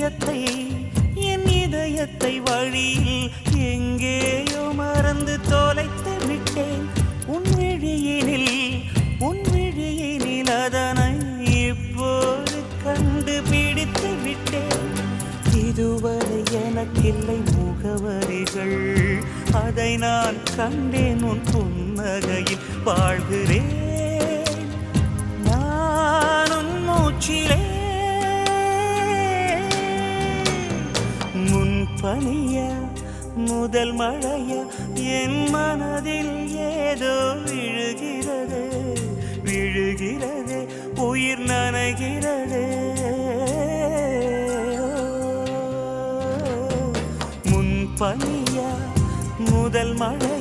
இதயத்தை என் இதயத்தை வழியில் எங்கேயோ மறந்து தொலைத்து விட்டேன். உன் விழியினில் அதனை இப்போது கண்டுபிடித்து விட்டேன். இதுவரை எனக்கில்லை முகவரிகள், அதை நான் கண்டேன் உன் புன்னகையில். வாழ்கிறேன் நான் உன் மூச்சிலே. முன்பனியா முதல் மழையா என் மனதில் ஏதோ விழுகிறது விழுகிறது, உயிர் நனைகிறது. முன்பனியா முதல் மழை